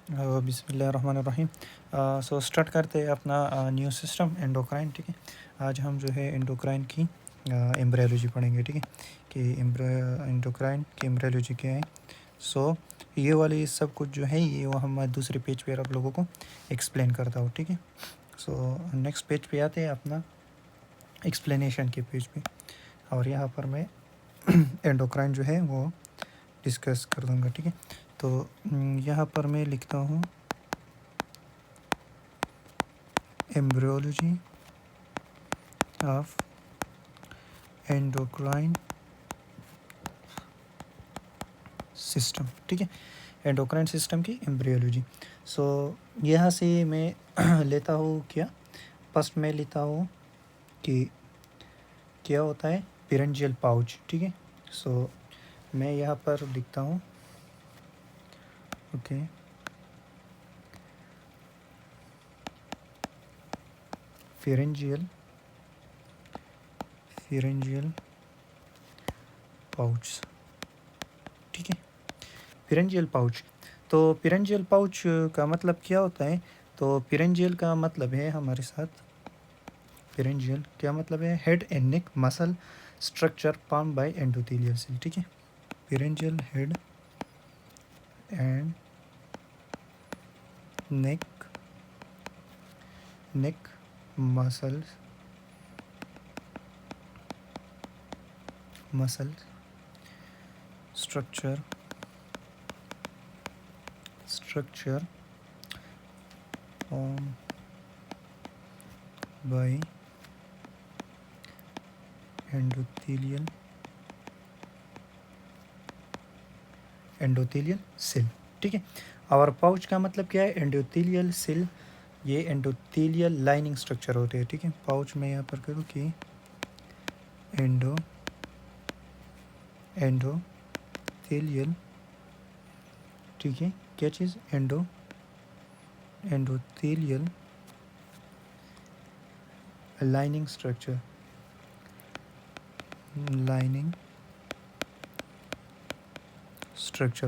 बिस्मिल्लाहिर्रहमानिर्रहीम। So start करते हैं अपना न्यू सिस्टम एंडोक्राइन। ठीक है, आज हम जो है एंडोक्राइन की एम्ब्रियोलॉजी पढ़ेंगे। ठीक है, कि एंडोक्राइन की एम्ब्रियोलॉजी क्या है। सो ये वाली सब कुछ जो है ये वो हम दूसरे पेज पे आप लोगों को एक्सप्लेन करता हूँ। ठीक है, सो नेक्स्ट पेज पे आते हैं अपना एक्सप्लेनेशन के पेज पे, और यहाँ पर मैं एंडोक्राइन जो है वो डिस्कस कर दूँगा। ठीक है, तो यहाँ पर मैं लिखता हूँ एम्ब्रियोलॉजी ऑफ एंडोक्राइन सिस्टम। ठीक है, एंडोक्राइन सिस्टम की एम्ब्रियोलॉजी। सो यहाँ से मैं लेता हूँ क्या, फर्स्ट मैं लेता हूँ कि क्या होता है पेरेंजियल पाउच। ठीक है, सो मैं यहाँ पर लिखता हूँ ओके फेरेंजियल पाउच। ठीक है, पेरेंजियल पाउच। तो पेरेंजियल पाउच का मतलब क्या होता है, तो पेरेंजियल का मतलब है हमारे साथ, पेरेंजियल क्या मतलब है, head and neck muscle structure form by endothelial cell. ठीक है, pharyngeal head and neck muscle structure form by endothelial cell. ठीक है, और पाउच का मतलब क्या है, एंडोथेलियल सेल, ये एंडोथेलियल लाइनिंग स्ट्रक्चर होते हैं। ठीक है, पाउच में यहाँ पर करूँ कि एंडोथेलियल, ठीक है, क्या चीज़, एंडोथेलियल लाइनिंग स्ट्रक्चर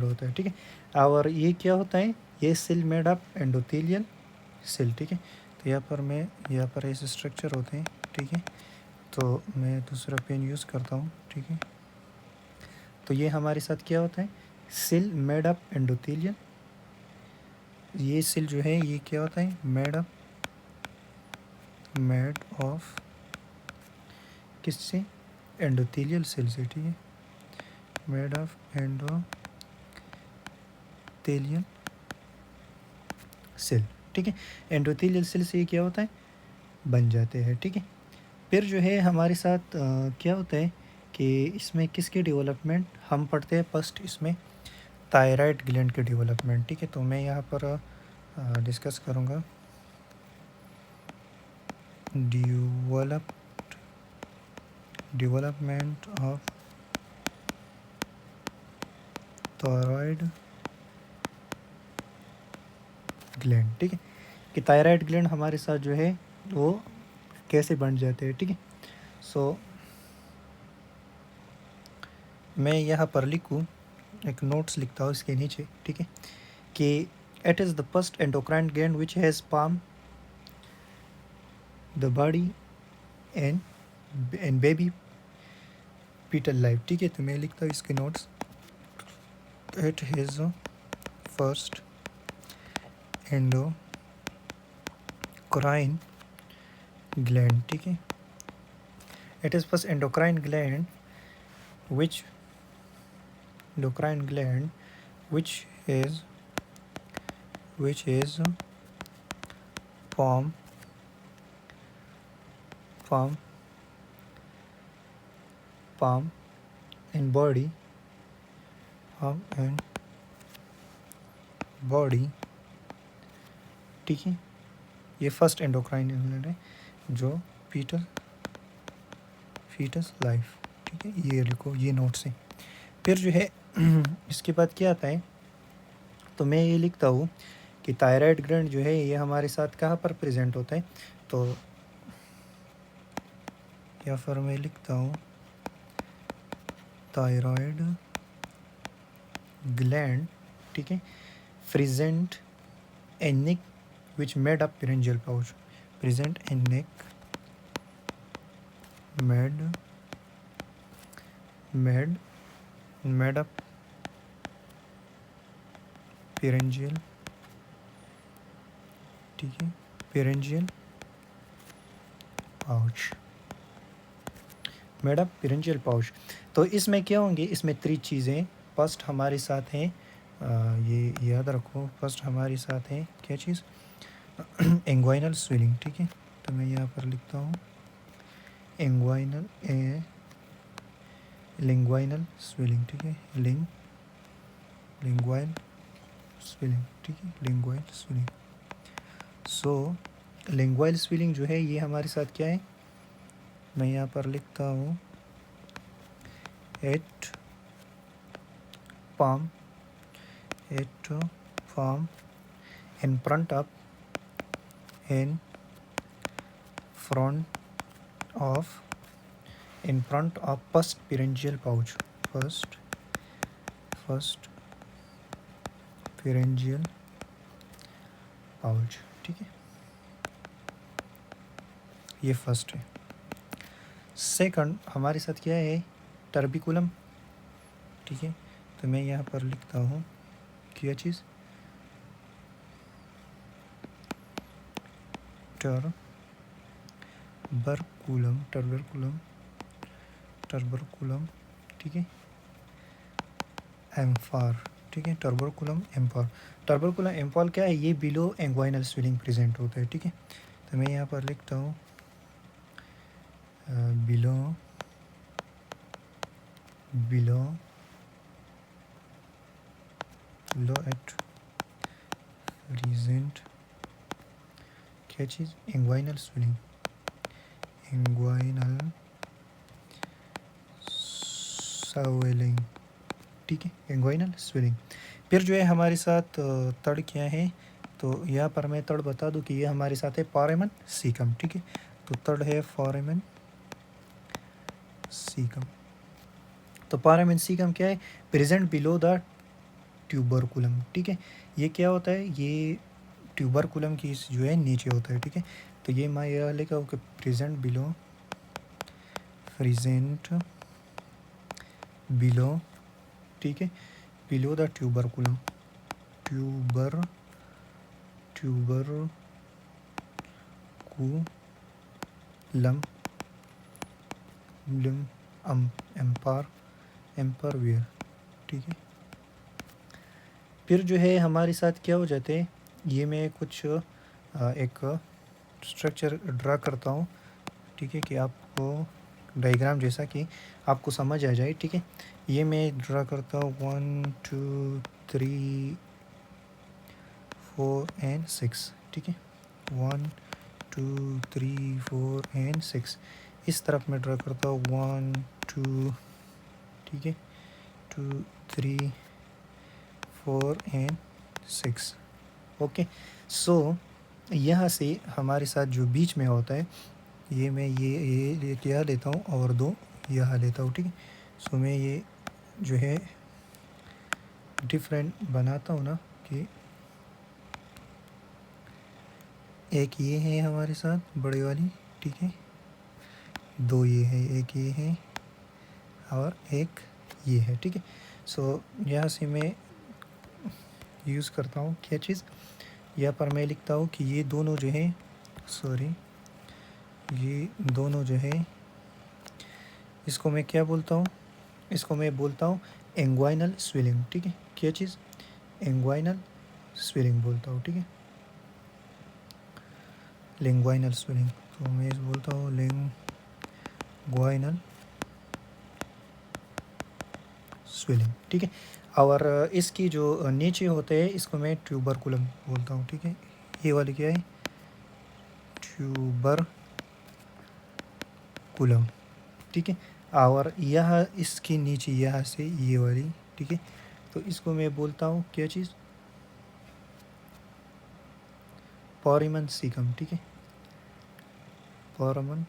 होता है। ठीक है, और ये क्या होता है, ये cell made of endothelial cell. ठीक है, तो यहाँ पर ऐसे स्ट्रक्चर होते हैं। ठीक है, तो मैं दूसरा पेन यूज़ करता हूँ। ठीक है, तो ये हमारे साथ क्या होता है, सेल मेड ऑफ एंडोथेलियल, ये सेल जो है ये क्या होता है, मेड ऑफ किससे, एंडोथेलियल सेल से। ठीक है, मेड ऑफ एंडोथेलियल सेल। ठीक है, एंडोथेलियल सेल से ये क्या होता है, बन जाते हैं। ठीक है, फिर जो है हमारे साथ क्या होता है कि इसमें किसके डेवलपमेंट हम पढ़ते हैं, फर्स्ट इसमें थायराइड ग्लैंड के डेवलपमेंट। ठीक है, तो मैं यहाँ पर डिस्कस करूँगा डेवलपमेंट ऑफ थायराइड ग्लैंड। ठीक है, कि थायराइड ग्लैंड हमारे साथ जो है वो कैसे बन जाते हैं। ठीक है, सो मैं यहाँ पर लिखूँ, एक नोट्स लिखता हूँ इसके नीचे। ठीक है, कि it is the first endocrine gland which has form the body and baby fetal life. ठीक है, तो मैं लिखता हूँ इसके notes, it is first endocrine gland. ठीक है, it is first endocrine gland which is form in body ठीक है, ये फर्स्ट एंडोक्राइन ग्लैंड है जो फीटस लाइफ। ठीक है, ये लिखो, ये नोट्स है। फिर जो है इसके बाद क्या आता है, तो मैं ये लिखता हूँ कि थायराइड ग्लैंड जो है ये हमारे साथ कहाँ पर प्रेजेंट होता है, तो या फिर मैं लिखता हूँ थायराइड ग्लैंड। ठीक है, present a neck which made up pharyngeal pouch. Present a neck made up pharyngeal, ठीक है, pharyngeal pouch, made up pharyngeal pouch. तो इसमें क्या होंगे, इसमें 3 चीज़ें। फर्स्ट हमारे साथ हैं, ये याद रखो, फर्स्ट हमारे साथ है क्या चीज़, एंग्वाइनल स्वेलिंग, ठीक है। तो मैं यहाँ पर लिखता हूँ एंग्वाइनल लिंग्वाइनल स्वेलिंग, ठीक है, लिंग्वाइल स्वेलिंग, ठीक है, लिंग्वाइल स्वेलिंग। सो लिंग्वाइल स्वेलिंग जो है ये हमारे साथ क्या है, मैं यहाँ पर लिखता हूँ eight palm in front of first pharyngeal pouch, first pharyngeal pouch, ठीक है, ये फर्स्ट है। सेकंड हमारे साथ क्या है, टर्बिकुलम, ठीक है। तो मैं यहाँ पर लिखता हूँ क्या चीज़, टर्बरकुलम, ठीक है, एम्फार, ठीक है, टर्बरकुलम एम्फॉर क्या है, ये बिलो एंग्वाइनल स्वेलिंग प्रेजेंट होता है, ठीक है। तो मैं यहाँ पर लिखता हूँ बिलो एट प्रेजेंट क्या चीज़, एंग्वाइनल स्वेलिंग, ठीक है, एंग्वाइनल स्वेलिंग। फिर जो है हमारे साथ तड़ क्या है, तो यहाँ पर मैं तड़ बता दूँ कि ये हमारे साथ है फोरामेन सीकम, ठीक है। तो तड़ है फोरामेन सीकम। तो फोरामेन सीकम क्या है, प्रेजेंट बिलो द ट्यूबरकुलम, ठीक है। ये क्या होता है, ये ट्यूबरकुलम की जो है नीचे होता है, ठीक है। तो ये मैं यह लिखा कि प्रेजेंट बिलो, ठीक है, बिलो द ट्यूबरकुलम एम्पारवियर, ठीक है। फिर जो है हमारे साथ क्या हो जाते हैं, ये मैं कुछ एक स्ट्रक्चर ड्रा करता हूँ, ठीक है, कि आपको डायग्राम जैसा कि आपको समझ आ जाए, ठीक है। ये मैं ड्रा करता हूँ 1 2 3 4 एंड 6, ठीक है, 1 2 3 4 एंड 6। इस तरफ मैं ड्रा करता हूँ 1 2, ठीक है, 2 3 4 एंड 6, ओके। सो यहाँ से हमारे साथ जो बीच में होता है, ये मैं ये क्या लेता हूँ और 2 यहाँ लेता हूँ, ठीक है। सो मैं ये जो है डिफरेंट बनाता हूँ ना, कि एक ये है हमारे साथ बड़ी वाली, ठीक है, 2 ये है, एक ये है और एक ये है, ठीक है। सो यहाँ से मैं यूज़ करता हूँ क्या चीज़, यहाँ पर मैं लिखता हूँ कि ये दोनों जो है, ये दोनों जो है, इसको मैं क्या बोलता हूँ, इसको मैं बोलता हूँ एंग्वाइनल स्वेलिंग, ठीक है। क्या चीज़, एंग्वाइनल स्वेलिंग बोलता हूँ, ठीक है, लिंग्वाइनल स्वेलिंग। तो मैं बोलता हूँ लिंग्वाइनल स्वेलिंग, ठीक है। और इसकी जो नीचे होते हैं, इसको मैं ट्यूबरकुलम बोलता हूँ, ठीक है। ये वाली क्या है, ट्यूबरकुलम, ठीक है। और यह इसके नीचे यहाँ से ये वाली, ठीक है, तो इसको मैं बोलता हूँ क्या चीज़, फोरामेन सीकम, ठीक है, फोरामेन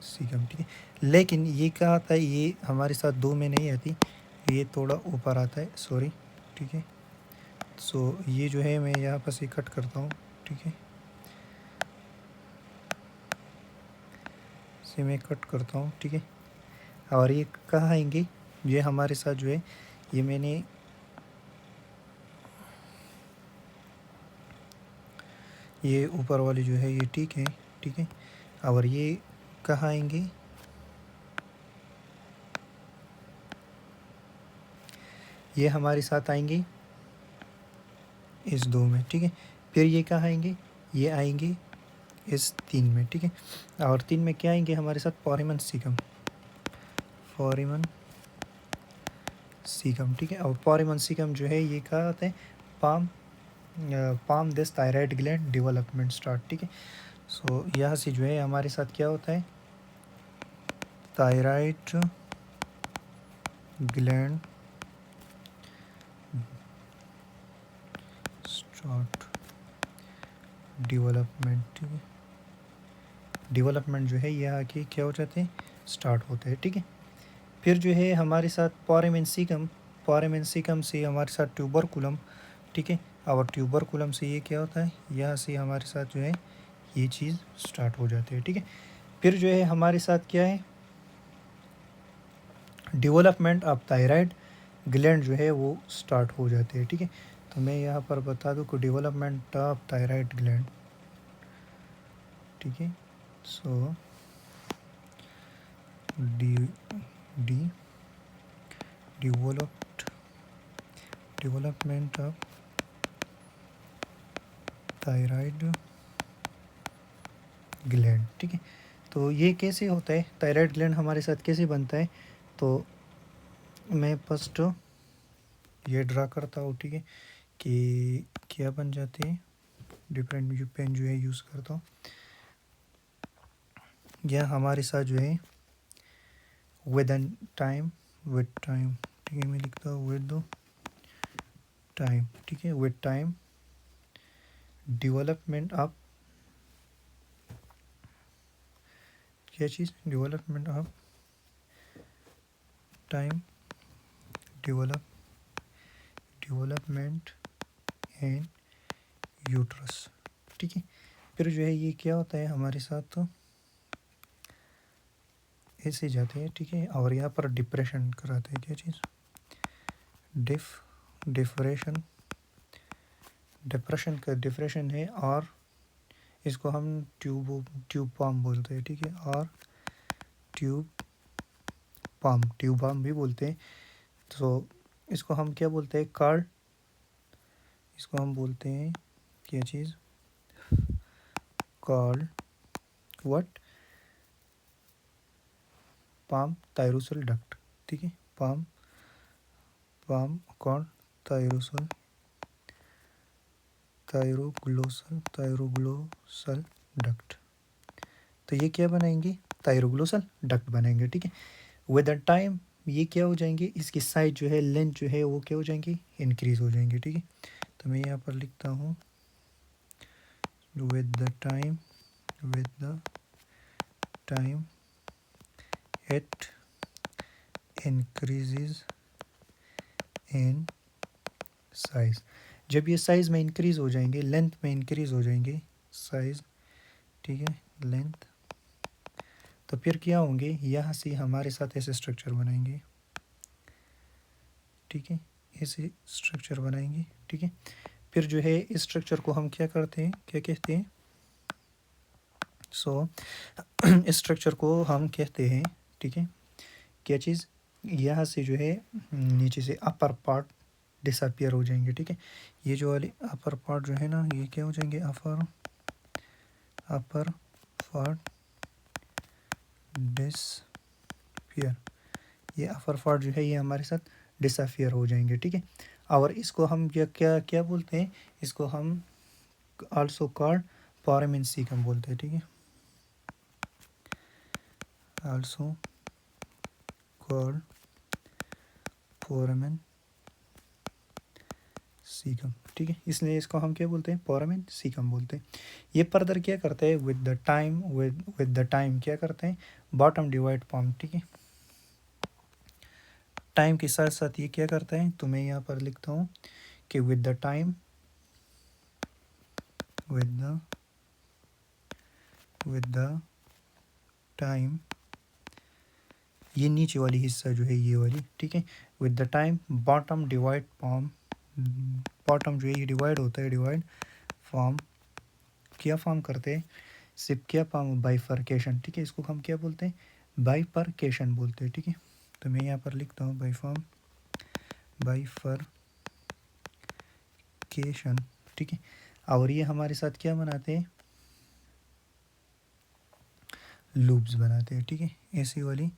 सीकम, ठीक है। लेकिन ये क्या आता है, ये हमारे साथ 2 में नहीं आती, ये थोड़ा ऊपर आता है, सॉरी, ठीक है, सो ये जो है मैं यहाँ पर से कट करता हूँ, ठीक है, इसे मैं कट करता हूँ, ठीक है। और ये कहाँ आएंगे, ये हमारे साथ जो है ये मैंने ये ऊपर वाले जो है ये ठीक है, ठीक है। और ये कहाँ आएंगे, ये हमारे साथ आएंगे इस 2 में, ठीक है। फिर ये कहाँ आएंगे, ये आएंगे इस 3 में, ठीक है। और 3 में क्या आएंगे हमारे साथ, फोरामेन सीकम, फोरामेन सीकम, ठीक है। और फोरामेन सीकम जो है ये कहाँ आता है, palm this thyroid gland development start, ठीक है। सो यहाँ से जो है हमारे साथ क्या होता है, थायराइड ग्लैंड स्टार्ट डेवलपमेंट, ठीक है। डेवलपमेंट जो है यहाँ के क्या हो जाते हैं, स्टार्ट होते हैं, ठीक है। फिर जो है हमारे साथ फोरामेन सीकम से हमारे साथ ट्यूबरकुलम, ठीक है। और ट्यूबरकुलम से ये क्या होता है, यहाँ से हमारे साथ जो है ये चीज़ स्टार्ट हो जाती है, ठीक है। फिर जो है हमारे साथ क्या है, डेवलपमेंट ऑफ थायराइड ग्लैंड जो है वो स्टार्ट हो जाते हैं, ठीक है। तो मैं यहाँ पर बता दूँ कि डेवलपमेंट ऑफ थायराइड ग्लैंड, ठीक है। So the the development of thyroid gland, ठीक है। तो ये कैसे होता है, थायराइड ग्लैंड हमारे साथ कैसे बनता है, तो मैं फर्स्ट ये ड्रा करता हूँ, ठीक है, कि क्या बन जाते हैं, डिफरेंट जो पेन जो है यूज़ करता हूँ। यह हमारे साथ जो है विद टाइम, ठीक है, मैं लिखता हूँ विद टाइम, ठीक है, विद टाइम डेवलपमेंट ऑफ क्या चीज़, development of time development and uterus, ठीक है। फिर जो है ये क्या होता है हमारे साथ, तो ऐसे जाते हैं, ठीक है। और यहाँ पर डिप्रेशन कराते हैं, क्या चीज़, डिप्रेशन है, और इसको हम ट्यूब पाम बोलते हैं, ठीक है। और ट्यूब पाम भी बोलते हैं। तो इसको हम क्या बोलते हैं, कार्ड, इसको हम बोलते हैं क्या चीज़, कॉल्ड व्हाट, पाम थायरोसल डक्ट, ठीक है। Palm called thyroglossal duct. तो ये क्या बनाएंगे, थायरोग्लोसल डक्ट बनाएंगे, ठीक है। विद द टाइम ये क्या हो जाएंगे, इसकी साइज जो है, लेंथ जो है वो क्या हो जाएंगी, इंक्रीज हो जाएंगे, ठीक है। तो मैं यहाँ पर लिखता हूँ with the time it increases in size, जब ये साइज़ में इंक्रीज़ हो जाएंगे, लेंथ में इंक्रीज़ हो जाएंगे, साइज़, ठीक है, लेंथ, तो फिर क्या होंगे, यहाँ से हमारे साथ ऐसे स्ट्रक्चर बनाएंगे, ठीक है, ऐसे स्ट्रक्चर बनाएंगे, ठीक है। फिर जो है इस स्ट्रक्चर को हम क्या करते हैं, क्या कहते हैं, सो इस स्ट्रक्चर को हम कहते हैं, ठीक है, क्या चीज़, यहाँ से जो है नीचे से अपर पार्ट डिसअपियर हो जाएंगे, ठीक है। ये जो वाले अपर पार्ट जो है ना, ये क्या हो जाएंगे, अपर पार्ट डिसअपियर, ये अपर पार्ट जो है ये हमारे साथ डिसअपियर हो जाएंगे, ठीक है। और इसको हम क्या क्या क्या बोलते हैं, इसको हम आल्सो कॉल्ड फोरामेन सीकम बोलते हैं, ठीक है, आल्सो कॉल्ड फोरामेन सीकम, ठीक है। इसलिए इसको हम क्या बोलते हैं, फोरामेन सीकम बोलते हैं। ये फर्दर क्या करते हैं, विद द टाइम क्या करते हैं, बॉटम डिवाइड फॉर्म, ठीक है। टाइम के साथ साथ ये क्या करता है, तो मैं यहाँ पर लिखता हूँ कि विद द टाइम ये नीचे वाली हिस्सा जो है ये वाली, ठीक है। With the time bottom divide form, bottom जो है ये डिवाइड होता है, डिवाइड फॉर्म क्या फॉर्म करते हैं, सिर्फ क्या फॉर्म, बाइफर्केशन, ठीक है। इसको हम क्या बोलते हैं, बाइफर्केशन बोलते हैं, ठीक है। तो मैं यहाँ पर लिखता हूँ बाइफर्केशन, ठीक है। और ये हमारे साथ क्या बनाते हैं, लूप्स बनाते हैं, ठीक है। ऐसी वाली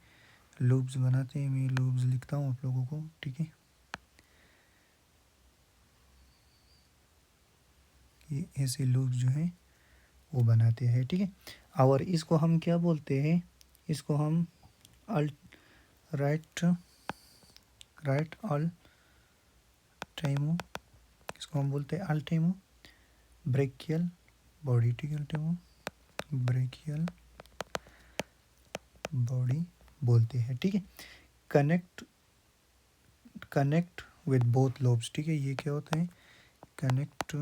लूप्स बनाते हैं, मैं लूप्स लिखता हूँ आप लोगों को, ठीक है। ये ऐसे लूप्स जो है वो बनाते हैं, ठीक है। और इसको हम क्या बोलते हैं, इसको हम राइट ऑल टाइमो, इसको हम बोलते हैं अल्टीमो ब्रेकियल बॉडी, ठीक है। अल्टीमो ब्रेकियल बॉडी बोलते हैं, ठीक है। कनेक्ट विद बोथ लोब्स, ठीक है। ये क्या होता है, कनेक्ट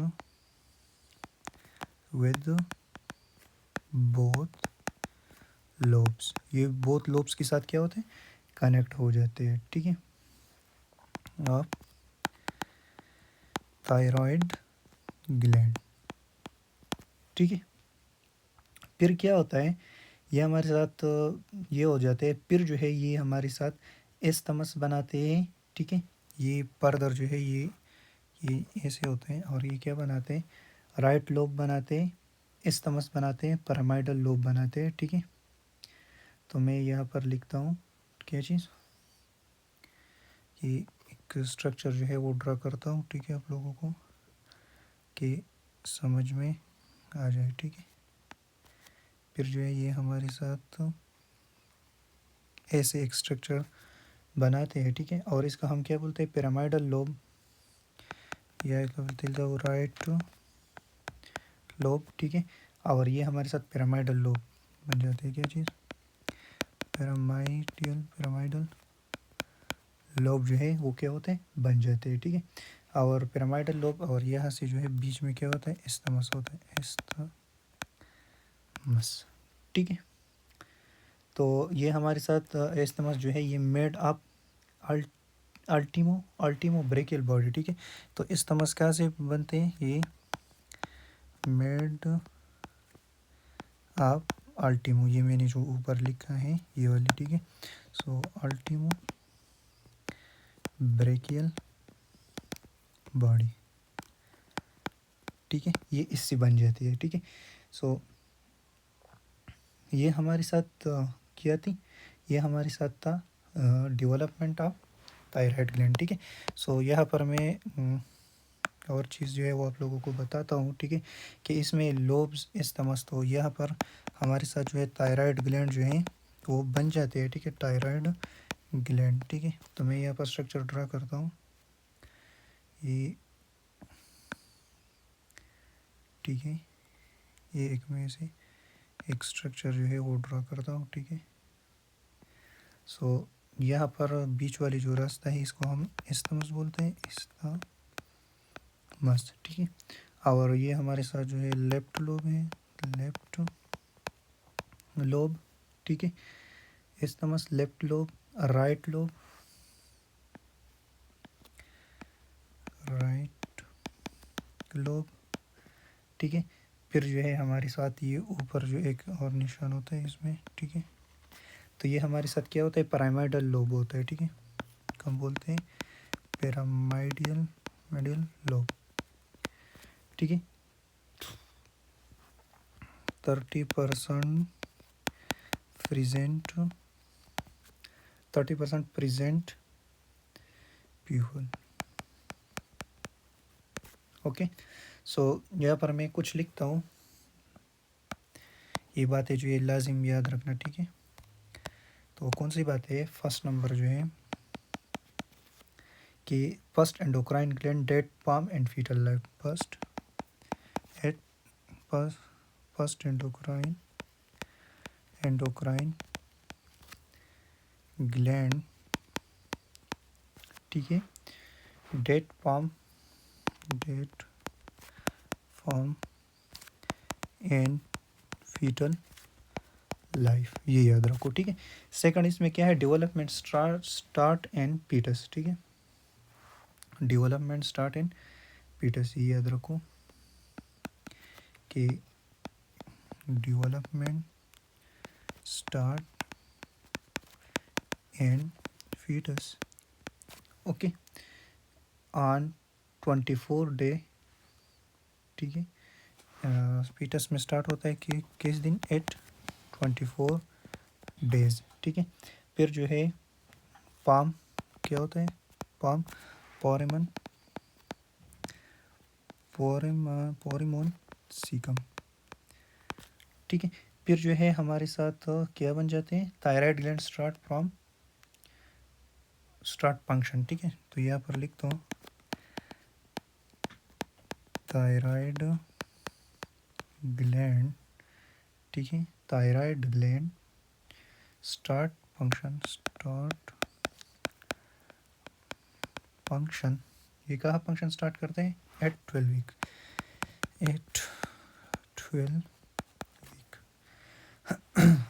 विद बोथ लोब्स, ये बोथ लोब्स के साथ क्या होते हैं, कनेक्ट हो जाते हैं, ठीक है। और थायराइड ग्लैंड, ठीक है। फिर क्या होता है, ये हमारे साथ ये हो जाते हैं, फिर जो है ये हमारे साथ एस्थमस बनाते हैं, ठीक है। ये पर्दर जो है ये ऐसे होते हैं, और ये क्या बनाते हैं, राइट लोब बनाते हैं, एस्थमस बनाते हैं, पिरामिडल लोब बनाते हैं, ठीक है। तो मैं यहाँ पर लिखता हूँ क्या चीज़, ये एक स्ट्रक्चर जो है वो ड्रा करता हूँ, ठीक है, आप लोगों को कि समझ में आ जाए, ठीक है। फिर जो है ये हमारे साथ ऐसे एक स्ट्रक्चर बनाते हैं, ठीक है। और इसका हम क्या बोलते हैं, पिरामिडल लोब, या क्या बोलते हैं, राइट लोब, ठीक है। और ये हमारे साथ पिरामिडल लोब बन जाते हैं, क्या चीज़, पिरामिडल लोब जो है वो क्या होते हैं, बन जाते हैं, ठीक है। और पिरामिडल लोब, और यहाँ से जो है बीच में क्या होता है, एस्थमस होता है, एस्थमस, ठीक है। तो ये हमारे साथ एस्थमस जो है ये मेड अप अल्टीमो ब्रेकियल बॉडी, ठीक है। तो एस्थमस कहाँ से बनते हैं, ये मेड अप अल्टीमो, ये मैंने जो ऊपर लिखा है ये वाली, ठीक है। सो अल्टीमो ब्रेकियल बॉडी, ठीक है, ये इससे बन जाती है, ठीक है। सो ये हमारे साथ क्या थी, ये हमारे साथ था डेवलपमेंट ऑफ थायराइड ग्लैंड, ठीक है। सो यहाँ पर मैं और चीज़ जो है वो आप लोगों को बताता हूँ, ठीक है, कि इसमें लोब्स एस्थमस, तो यहाँ पर हमारे साथ जो है थायराइड ग्लैंड जो है वो बन जाते हैं, ठीक है, थायराइड ग्लैंड, ठीक है। तो मैं यहाँ पर स्ट्रक्चर ड्रा करता हूँ, ये ठीक है, ये एक में से एक स्ट्रक्चर जो है वो ड्रा करता हूँ, ठीक है। सो यहाँ पर बीच वाली जो रास्ता है इसको हम एस्थमस बोलते हैं, एस्थमस, ठीक है। और ये हमारे साथ जो है लेफ्ट लोब है, लेफ्ट लोब, ठीक है, isthmus left lobe, right lobe, right lobe, ठीक है। फिर जो है हमारे साथ ये ऊपर जो एक और निशान होता है इसमें, ठीक है। तो ये हमारे साथ क्या होता है, पिरामिडल लोब होता है, ठीक है, हम बोलते हैं पिरामिडल लोब, ठीक है। 30% प्रेजेंट, 30% प्रेजेंट प्यूपल, ओके। सो यहाँ पर मैं कुछ लिखता हूँ, ये बात है जो ये लाजिम याद रखना, ठीक है। तो कौन सी बात है, फर्स्ट नंबर जो है कि first endocrine gland that form and fetal life, first endocrine gland, ठीक है, that form that form and fetal life, ये याद रखो, ठीक है। सेकंड इसमें क्या है, डेवलपमेंट स्टार्ट एंड फीटस, ठीक है। डेवलपमेंट स्टार्ट एंड फीटस, ये याद रखो कि development start and fetus, okay, on 24 day, ठीक है। फीटस में स्टार्ट होता है कि किस दिन, एट 24 डेज, ठीक है। फिर जो है पाम, क्या होता है पाम, पोरेमन पोरेमोन सीकम, ठीक है। फिर जो है हमारे साथ क्या बन जाते हैं, thyroid gland start from start function, ठीक है। तो यहाँ पर लिखता हूँ थायराइड ग्लैंड, ठीक है। थायराइड ग्लैंड स्टार्ट फंक्शन, ये कहाँ फंक्शन स्टार्ट करते हैं, at 12 week, at 12 week,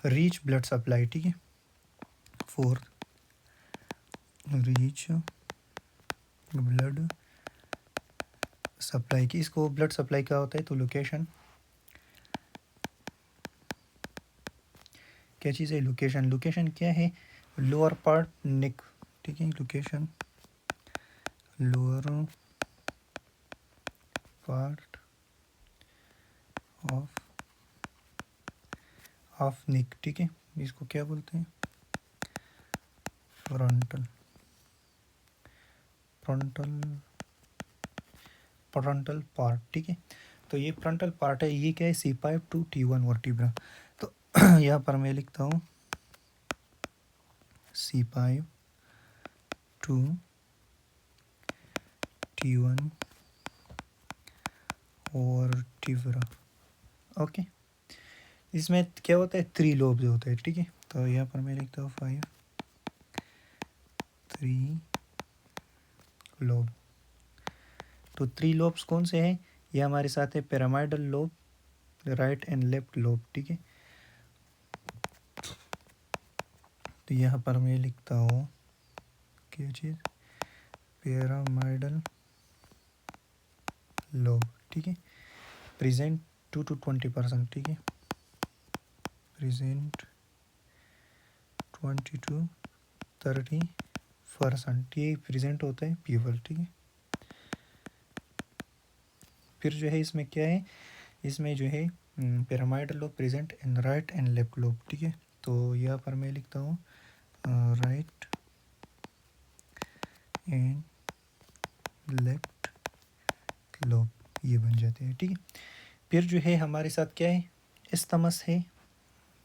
reach blood supply, ठीक है। फोर्थ, रीच ब्लड सप्लाई की, इसको ब्लड सप्लाई क्या होता है, तो लोकेशन, क्या चीज़ है, लोकेशन, लोकेशन क्या है, लोअर पार्ट नेक, ठीक है। Location lower part of neck, ठीक है। इसको क्या बोलते हैं, फ्रंटल फ्रंटल पार्ट, ठीक है। तो ये फ्रंटल पार्ट है, ये क्या है, C5 to T1 वर्टिब्रा। तो यहाँ पर मैं लिखता हूँ C5 to T1 vertebra, okay. इसमें क्या होता है, 3 लोब्स होते हैं, ठीक है। तो यहाँ पर मैं लिखता हूँ 3 लोब। तो 3 लोब्स कौन से हैं, ये हमारे साथ है pyramidal lobe, right and left lobe, ठीक है। तो यहाँ पर मैं लिखता हूँ क्या चीज़, पिरामिडल लोब, ठीक है। प्रेजेंट 2 to 20%, ठीक है। प्रेजेंट 20 to 30%, ये प्रेजेंट होता है पीपल, ठीक है। फिर जो है इसमें क्या है, इसमें जो है pyramidal lobe present in right and left lobe, ठीक है। तो यहाँ पर मैं लिखता हूँ राइट एंड लेफ्ट लोब, ये बन जाते हैं, ठीक है। फिर जो है हमारे साथ क्या है, इस्तमस है,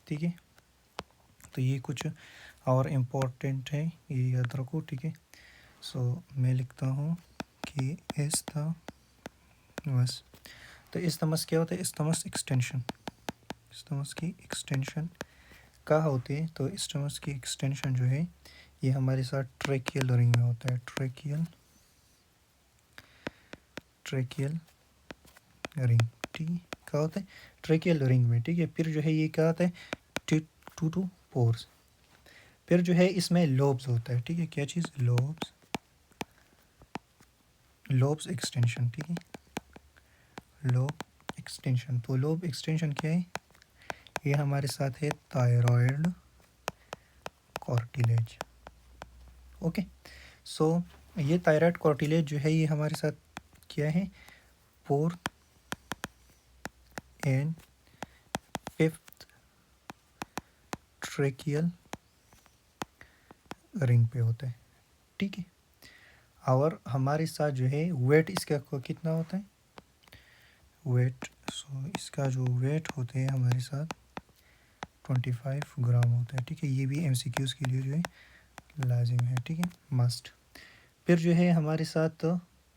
ठीक है। तो ये कुछ और इम्पोर्टेंट है, ये याद रखो, ठीक है। सो मैं लिखता हूँ कि इस्तमस, तो इस्तमस क्या होता है, इस्तमस एक्सटेंशन, इस्तमस की एक्सटेंशन कहाँ होती है, तो इस्टमस की एक्सटेंशन जो है ये हमारे साथ ट्रेकियल रिंग में होता है, ट्रेकियल रिंग, ठीक है। क्या होता है, ट्रेकियल रिंग में, ठीक है। फिर जो है ये क्या होता है, 2 to 4, फिर जो है इसमें लोब्स होता है, ठीक है। क्या चीज़, लोब्स एक्सटेंशन, ठीक है। लोब एक्सटेंशन, तो लोब एक्सटेंशन क्या है, ये हमारे साथ है थायराइड कार्टिलेज, ओके। सो ये थायराइड कार्टिलेज जो है ये हमारे साथ क्या है, 4th and 5th tracheal ring पे होता है, ठीक है। और हमारे साथ जो है वेट इसका कितना होता है, वेट, सो इसका जो वेट होते हैं हमारे साथ 25 ग्राम होता है, ठीक है। ये भी MCQs के लिए जो है लाजिम है, ठीक है, मस्ट। फिर जो है हमारे साथ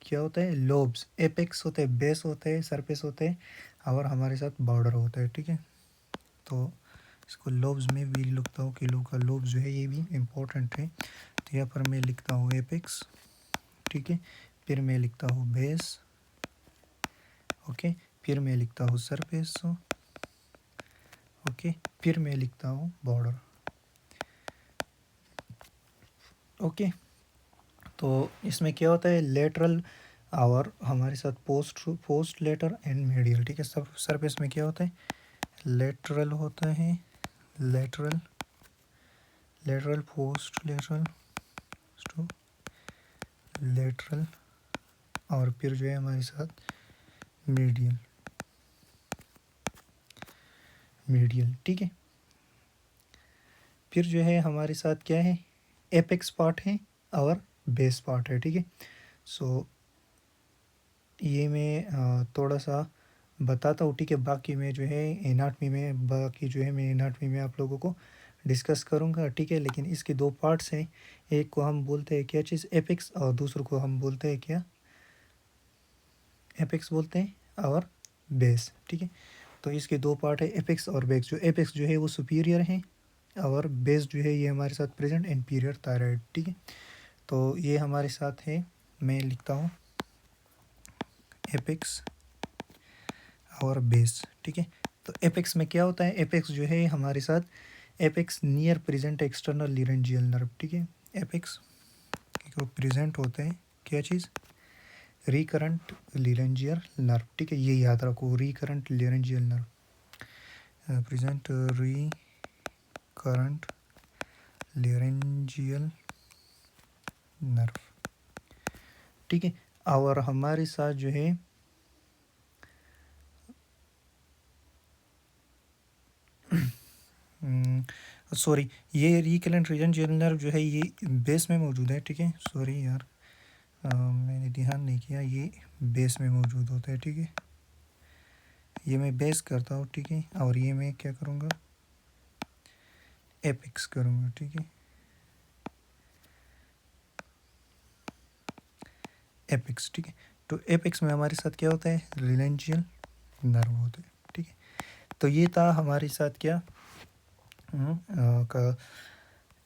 क्या होता है, लोब्स, एपेक्स होते हैं, बेस होते हैं, सरफेस होते हैं, और हमारे साथ बॉर्डर होता है, ठीक है। तो इसको लोब्स में भी लिखता हूँ कि लोब्स जो है ये भी इम्पोर्टेंट है। तो यहाँ पर मैं लिखता हूँ एपेक्स, ठीक है। फिर मैं लिखता हूँ बेस, ओके, फिर मैं लिखता हूँ सरफेस, ओके, फिर मैं लिखता हूँ बॉर्डर। ओके, तो इसमें क्या होता है, लेटरल और हमारे साथ पोस्ट लेटर एंड मीडियल, ठीक है। सब सरफेस में क्या होता है, लेटरल होता है, lateral lateral post lateral to lateral, और फिर जो है हमारे साथ मीडियल, ठीक है। फिर जो है हमारे साथ क्या है, एपेक्स पार्ट है और बेस पार्ट है, ठीक है। सो ये मैं थोड़ा सा बताता हूँ, ठीक है। बाकी मैं जो है एनाटमी में आप लोगों को डिस्कस करूँगा, ठीक है। लेकिन इसके दो पार्ट्स हैं, एक को हम बोलते हैं क्या चीज़, एपेक्स, और दूसरे को हम बोलते हैं क्या, एपेक्स बोलते हैं और बेस, ठीक है। तो इसके दो पार्ट है, एपेक्स और बेस। जो एपेक्स जो है वो सुपीरियर है, और बेस जो है ये हमारे साथ प्रेजेंट इंफीरियर थायराइड, ठीक है। तो ये हमारे साथ है, मैं लिखता हूँ एपेक्स और बेस, ठीक है। तो एपेक्स में क्या होता है, एपेक्स जो है हमारे साथ, apex near present external laryngeal nerve, ठीक है। एपेक्स को प्रेजेंट होते हैं क्या चीज़, रिकरेंट लिरेंजियल नर्व, ठीक है। ये याद रखो, recurrent laryngeal nerve, present recurrent laryngeal nerve, ठीक है। और हमारे साथ जो है सॉरी, ये रिकरेंट लिरेंजियल नर्व जो है ये बेस में मौजूद है, ठीक है। सॉरी यार, मैंने ध्यान नहीं किया, ये बेस में मौजूद होता है, ठीक है। ये मैं बेस करता हूँ, ठीक है। और ये मैं क्या करूँगा, एपेक्स करूँगा, ठीक है। एपेक्स, ठीक है। तो एपेक्स में हमारे साथ क्या होता है, रिलेंजियल नर्व होते हैं, ठीक है। तो ये था हमारे साथ क्या का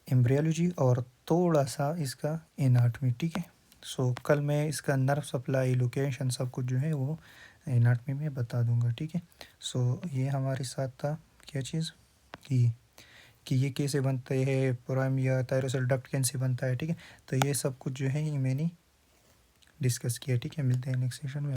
एम्ब्रियोलॉजी और थोड़ा सा इसका एनाटमी, ठीक है। सो कल मैं इसका नर्व सप्लाई, लोकेशन, सब कुछ जो है वो एनाटमी में बता दूंगा, ठीक है। सो ये हमारे साथ था क्या चीज़, कि ये कैसे बनते हैं, पुराम या थायरोसेल डक्ट कैसे बनता है, ठीक है। तो ये सब कुछ जो है ये मैंने डिस्कस किया, ठीक है। मिलते हैं नेक्स्ट सेशन में।